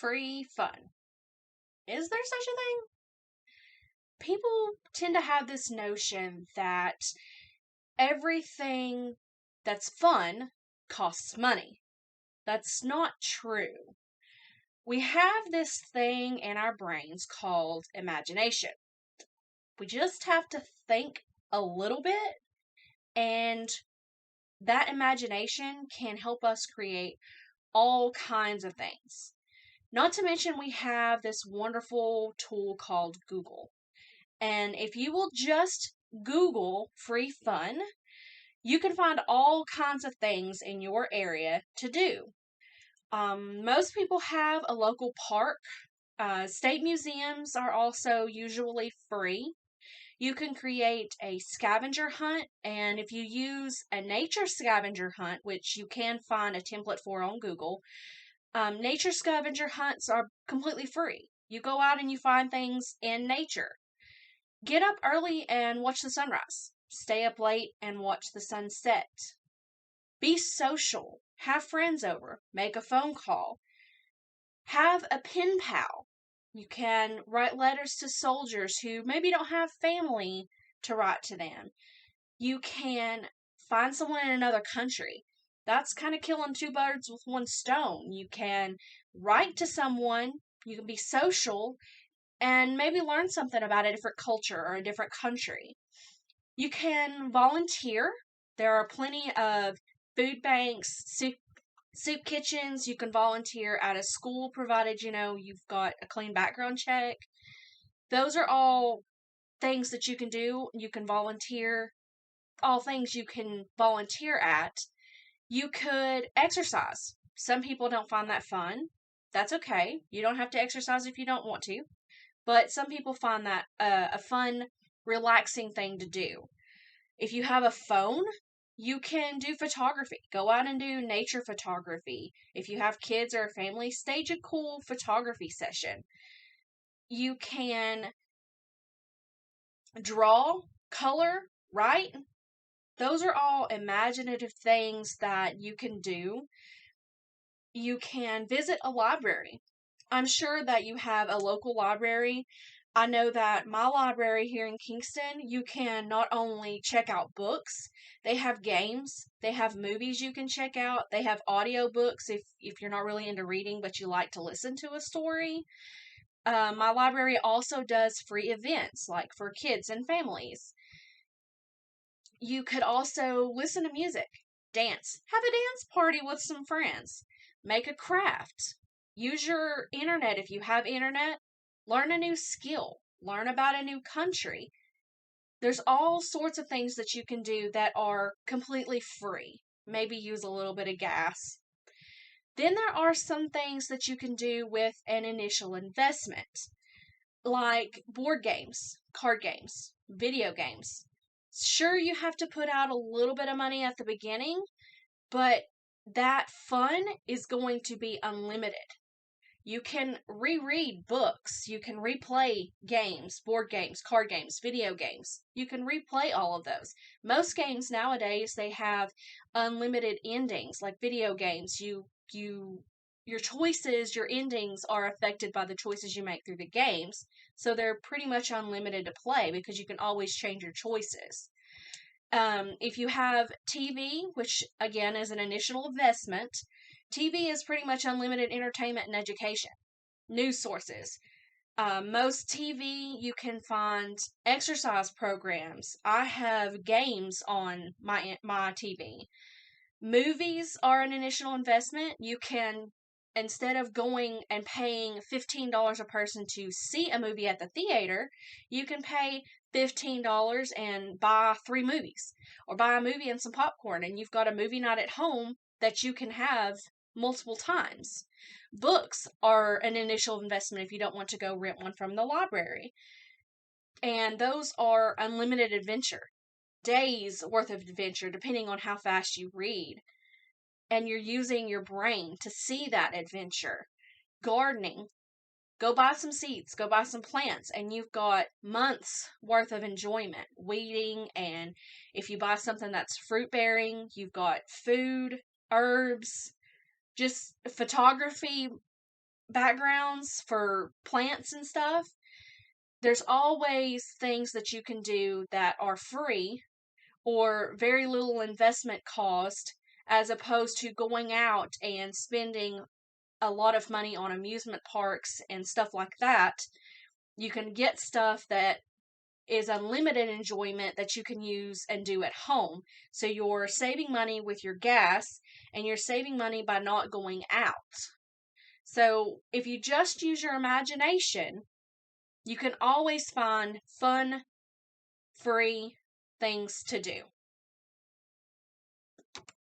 Free fun. Is there such a thing? People tend to have this notion that everything that's fun costs money. That's not true. We have this thing in our brains called imagination. We just have to think a little bit, and that imagination can help us create all kinds of things. Not to mention, we have this wonderful tool called Google. And if you will just Google free fun, you can find all kinds of things in your area to do. Most people have a local park. State museums are also usually free. You can create a scavenger hunt, and if you use a nature scavenger hunt, which you can find a template for on Google, nature scavenger hunts are completely free. You go out and you find things in nature. Get up early and watch the sunrise. Stay up late and watch the sunset. Be social. Have friends over. Make a phone call. Have a pen pal. You can write letters to soldiers who maybe don't have family to write to them. You can find someone in another country. That's kind of killing two birds with one stone. You can write to someone. You can be social and maybe learn something about a different culture or a different country. You can volunteer. There are plenty of food banks, soup kitchens. You can volunteer at a school, provided you've got a clean background check. Those are all things that you can do. You can volunteer, all things you can volunteer at. You could exercise. Some people don't find that fun. That's okay. You don't have to exercise if you don't want to. But some people find that a fun, relaxing thing to do. If you have a phone, you can do photography. Go out and do nature photography. If you have kids or a family, stage a cool photography session. You can draw, color, write. Those are all imaginative things that you can do. You can visit a library. I'm sure that you have a local library. I know that my library here in Kingston, you can not only check out books, they have games, they have movies you can check out, they have audiobooks if you're not really into reading but you like to listen to a story. My library also does free events, like for kids and families. You could also listen to music, dance, have a dance party with some friends, make a craft, use your internet if you have internet, learn a new skill, learn about a new country. There's all sorts of things that you can do that are completely free. Maybe use a little bit of gas. Then there are some things that you can do with an initial investment, like board games, card games, video games. Sure, you have to put out a little bit of money at the beginning, but that fun is going to be unlimited. You can reread books. You can replay games, board games, card games, video games. You can replay all of those. Most games nowadays, they have unlimited endings, like video games. Your choices, your endings are affected by the choices you make through the games. So they're pretty much unlimited to play because you can always change your choices. If you have TV, which again is an initial investment, TV is pretty much unlimited entertainment and education. News sources. Most TV, you can find exercise programs. I have games on my TV. Movies are an initial investment. You can, instead of going and paying $15 a person to see a movie at the theater, you can pay $15 and buy 3 movies, or buy a movie and some popcorn, and you've got a movie night at home that you can have multiple times. Books are an initial investment if you don't want to go rent one from the library. And those are unlimited adventure. Days worth of adventure, depending on how fast you read. And you're using your brain to see that adventure. Gardening. Go buy some seeds, go buy some plants, and you've got months worth of enjoyment. Weeding, and if you buy something that's fruit bearing, you've got food, herbs, just photography. backgrounds for plants and stuff, there's always things that you can do that are free or very little investment cost, as opposed to going out and spending a lot of money on amusement parks and stuff like that. You can get stuff that is unlimited enjoyment that you can use and do at home. So you're saving money with your gas, and you're saving money by not going out. So if you just use your imagination, you can always find fun, free things to do.